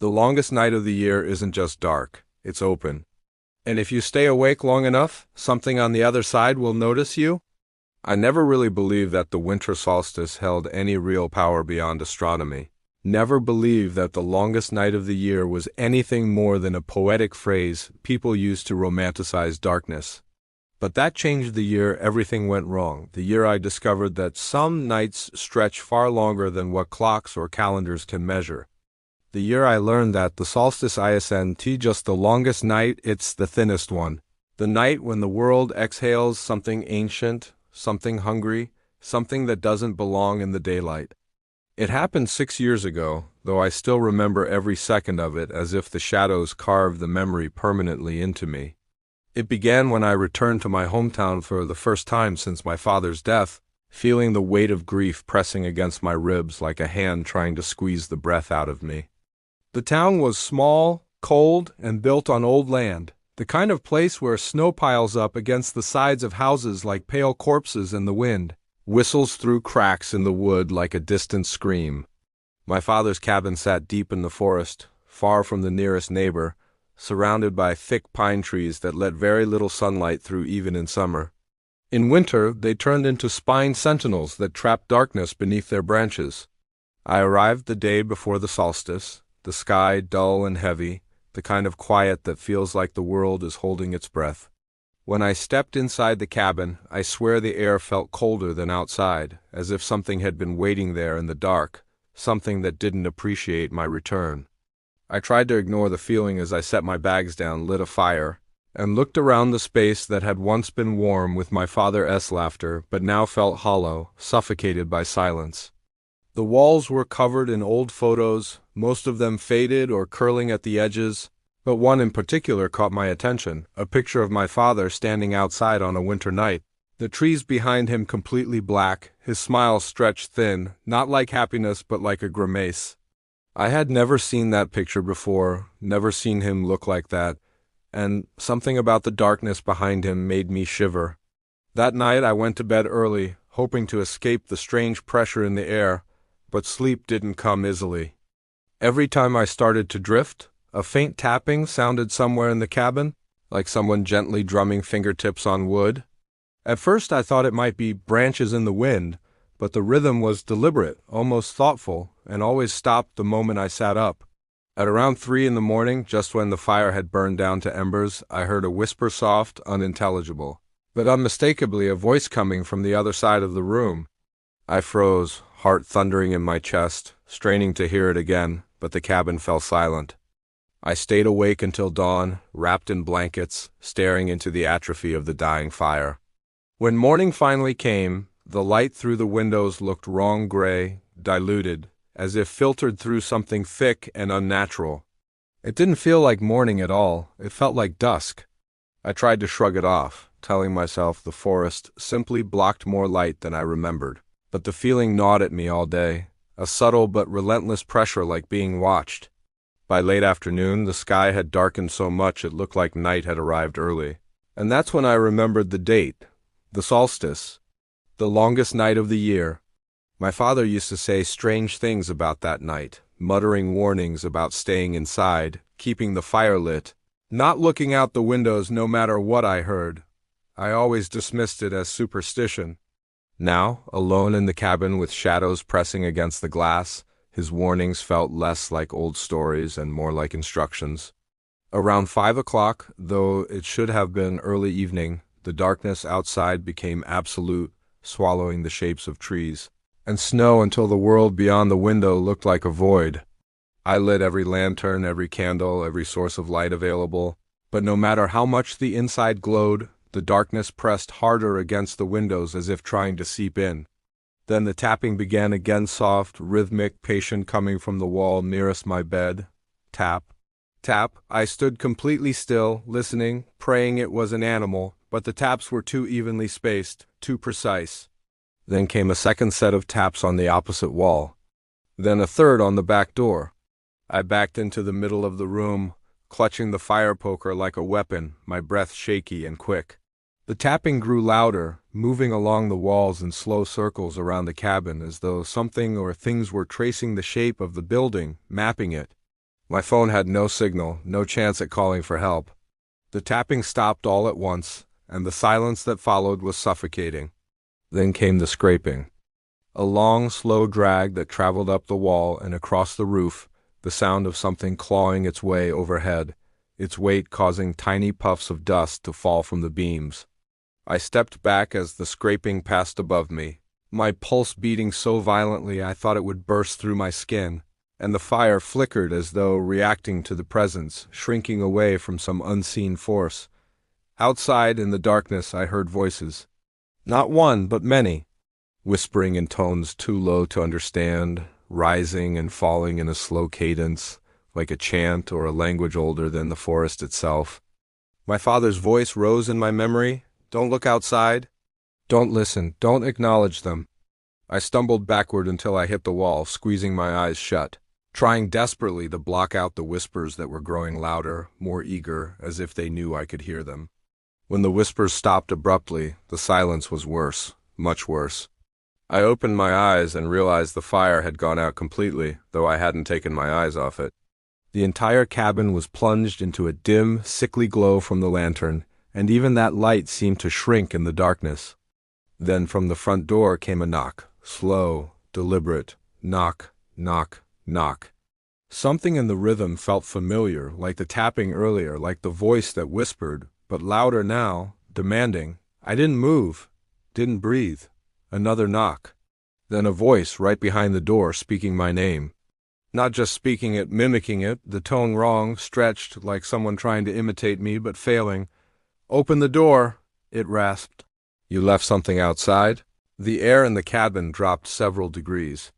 The longest night of the year isn't just dark, it's open. And if you stay awake long enough, something on the other side will notice you. I never really believed that the winter solstice held any real power beyond astronomy. Never believed that the longest night of the year was anything more than a poetic phrase people used to romanticize darkness. But that changed the year everything went wrong, the year I discovered that some nights stretch far longer than what clocks or calendars can measure. The year I learned that the solstice isn't just the longest night, it's the thinnest one. The night when the world exhales something ancient, something hungry, something that doesn't belong in the daylight. It happened 6 years ago, though I still remember every second of it as if the shadows carved the memory permanently into me. It began when I returned to my hometown for the first time since my father's death, feeling the weight of grief pressing against my ribs like a hand trying to squeeze the breath out of me. The town was small, cold, and built on old land, the kind of place where snow piles up against the sides of houses like pale corpses in the wind, whistles through cracks in the wood like a distant scream. My father's cabin sat deep in the forest, far from the nearest neighbor, surrounded by thick pine trees that let very little sunlight through even in summer. In winter, they turned into spine sentinels that trapped darkness beneath their branches. I arrived the day before the solstice, the sky dull and heavy, the kind of quiet that feels like the world is holding its breath. When I stepped inside the cabin, I swear the air felt colder than outside, as if something had been waiting there in the dark, something that didn't appreciate my return. I tried to ignore the feeling as I set my bags down, lit a fire, and looked around the space that had once been warm with my father's laughter, but now felt hollow, suffocated by silence. The walls were covered in old photos, most of them faded or curling at the edges, but one in particular caught my attention, a picture of my father standing outside on a winter night. The trees behind him completely black, his smile stretched thin, not like happiness but like a grimace. I had never seen that picture before, never seen him look like that, and something about the darkness behind him made me shiver. That night I went to bed early, hoping to escape the strange pressure in the air, but sleep didn't come easily. Every time I started to drift, a faint tapping sounded somewhere in the cabin, like someone gently drumming fingertips on wood. At first I thought it might be branches in the wind, but the rhythm was deliberate, almost thoughtful, and always stopped the moment I sat up. At around 3 in the morning, just when the fire had burned down to embers, I heard a whisper, soft, unintelligible, but unmistakably a voice coming from the other side of the room. I froze, heart thundering in my chest, straining to hear it again, but the cabin fell silent. I stayed awake until dawn, wrapped in blankets, staring into the atrophy of the dying fire. When morning finally came, the light through the windows looked wrong gray, diluted, as if filtered through something thick and unnatural. It didn't feel like morning at all, it felt like dusk. I tried to shrug it off, telling myself the forest simply blocked more light than I remembered. But the feeling gnawed at me all day, a subtle but relentless pressure like being watched. By late afternoon, the sky had darkened so much it looked like night had arrived early. And that's when I remembered the date, the solstice, the longest night of the year. My father used to say strange things about that night, muttering warnings about staying inside, keeping the fire lit, not looking out the windows no matter what I heard. I always dismissed it as superstition. Now, alone in the cabin with shadows pressing against the glass, his warnings felt less like old stories and more like instructions. Around 5 o'clock, though it should have been early evening, the darkness outside became absolute, swallowing the shapes of trees and snow until the world beyond the window looked like a void. I lit every lantern, every candle, every source of light available, but no matter how much the inside glowed, the darkness pressed harder against the windows as if trying to seep in. Then the tapping began again, soft, rhythmic, patient, coming from the wall nearest my bed. Tap. Tap. I stood completely still, listening, praying it was an animal, but the taps were too evenly spaced, too precise. Then came a second set of taps on the opposite wall. Then a third on the back door. I backed into the middle of the room, clutching the fire poker like a weapon, my breath shaky and quick. The tapping grew louder, moving along the walls in slow circles around the cabin as though something or things were tracing the shape of the building, mapping it. My phone had no signal, no chance at calling for help. The tapping stopped all at once, and the silence that followed was suffocating. Then came the scraping. A long, slow drag that traveled up the wall and across the roof, the sound of something clawing its way overhead, its weight causing tiny puffs of dust to fall from the beams. I stepped back as the scraping passed above me, my pulse beating so violently I thought it would burst through my skin, and the fire flickered as though reacting to the presence, shrinking away from some unseen force. Outside, in the darkness, I heard voices. Not one, but many, whispering in tones too low to understand, rising and falling in a slow cadence, like a chant or a language older than the forest itself. My father's voice rose in my memory. Don't look outside. Don't listen. Don't acknowledge them. I stumbled backward until I hit the wall, squeezing my eyes shut, trying desperately to block out the whispers that were growing louder, more eager, as if they knew I could hear them. When the whispers stopped abruptly, the silence was worse, much worse. I opened my eyes and realized the fire had gone out completely, though I hadn't taken my eyes off it. The entire cabin was plunged into a dim, sickly glow from the lantern, and even that light seemed to shrink in the darkness. Then from the front door came a knock, slow, deliberate, knock, knock, knock. Something in the rhythm felt familiar, like the tapping earlier, like the voice that whispered, but louder now, demanding. I didn't move, didn't breathe. Another knock. Then a voice right behind the door speaking my name. Not just speaking it, mimicking it, the tone wrong, stretched, like someone trying to imitate me but failing. Open the door, it rasped. You left something outside? The air in the cabin dropped several degrees.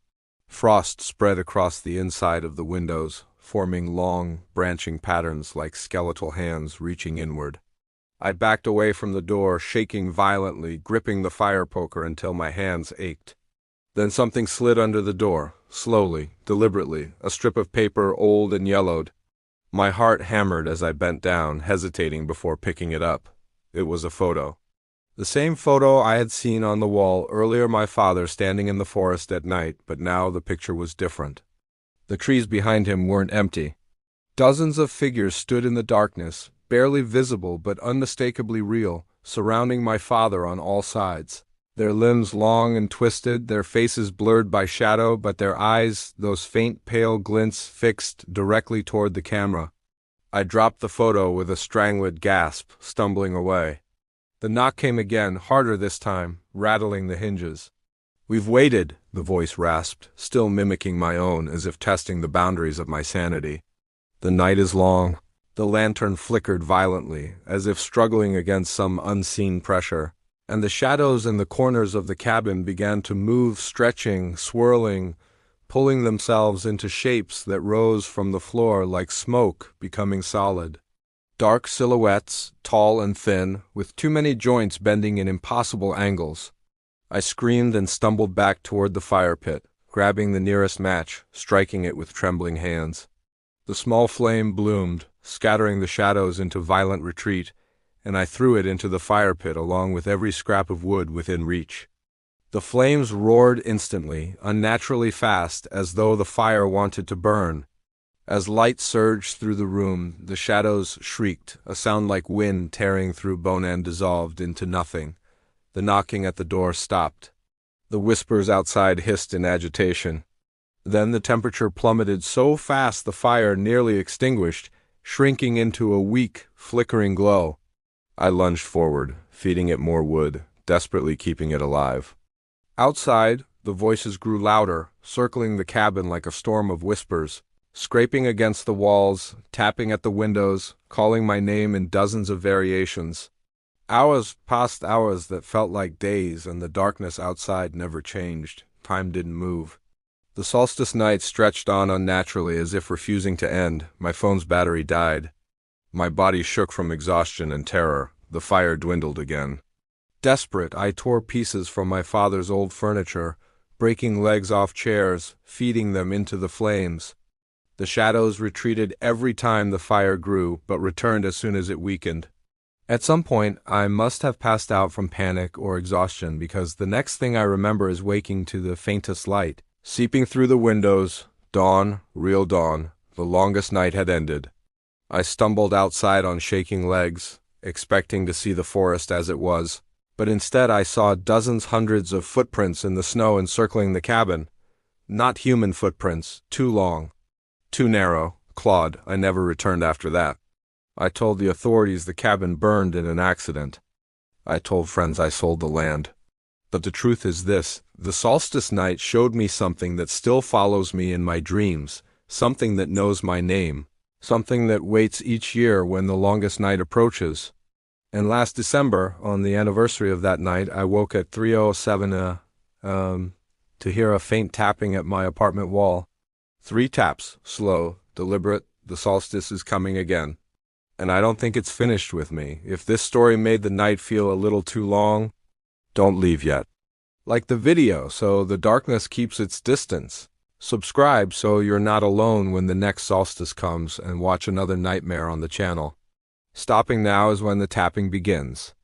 Frost spread across the inside of the windows, forming long, branching patterns like skeletal hands reaching inward. I backed away from the door, shaking violently, gripping the fire poker until my hands ached. Then something slid under the door, slowly, deliberately, a strip of paper old and yellowed. My heart hammered as I bent down, hesitating before picking it up. It was a photo. The same photo I had seen on the wall earlier, my father standing in the forest at night, but now the picture was different. The trees behind him weren't empty. Dozens of figures stood in the darkness, barely visible but unmistakably real, surrounding my father on all sides. Their limbs long and twisted, their faces blurred by shadow, but their eyes, those faint pale glints, fixed directly toward the camera. I dropped the photo with a strangled gasp, stumbling away. The knock came again, harder this time, rattling the hinges. We've waited, the voice rasped, still mimicking my own, as if testing the boundaries of my sanity. The night is long. The lantern flickered violently, as if struggling against some unseen pressure, and the shadows in the corners of the cabin began to move, stretching, swirling, pulling themselves into shapes that rose from the floor like smoke becoming solid. Dark silhouettes, tall and thin, with too many joints bending in impossible angles. I screamed and stumbled back toward the fire pit, grabbing the nearest match, striking it with trembling hands. The small flame bloomed, scattering the shadows into violent retreat, and I threw it into the fire pit along with every scrap of wood within reach. The flames roared instantly, unnaturally fast, as though the fire wanted to burn. As light surged through the room, the shadows shrieked, a sound like wind tearing through bone and dissolved into nothing. The knocking at the door stopped. The whispers outside hissed in agitation. Then the temperature plummeted so fast the fire nearly extinguished, shrinking into a weak, flickering glow. I lunged forward, feeding it more wood, desperately keeping it alive. Outside, the voices grew louder, circling the cabin like a storm of whispers, scraping against the walls, tapping at the windows, calling my name in dozens of variations. Hours passed, hours that felt like days, and the darkness outside never changed. Time didn't move. The solstice night stretched on unnaturally, as if refusing to end. My phone's battery died. My body shook from exhaustion and terror. The fire dwindled again. Desperate, I tore pieces from my father's old furniture, breaking legs off chairs, feeding them into the flames. The shadows retreated every time the fire grew, but returned as soon as it weakened. At some point, I must have passed out from panic or exhaustion, because the next thing I remember is waking to the faintest light, seeping through the windows, dawn, real dawn, The longest night had ended. I stumbled outside on shaking legs, expecting to see the forest as it was, but instead I saw dozens, hundreds of footprints in the snow encircling the cabin. Not human footprints, too long, too narrow, clawed. I never returned after that. I told the authorities the cabin burned in an accident. I told friends I sold the land. But the truth is this: the solstice night showed me something that still follows me in my dreams, something that knows my name, something that waits each year when the longest night approaches. And last December, on the anniversary of that night, I woke at 3:07 to hear a faint tapping at my apartment wall. 3 taps, slow, deliberate. The solstice is coming again. And I don't think it's finished with me. If this story made the night feel a little too long, don't leave yet. Like the video so the darkness keeps its distance. Subscribe so you're not alone when the next solstice comes, and watch another nightmare on the channel. Stopping now is when the tapping begins.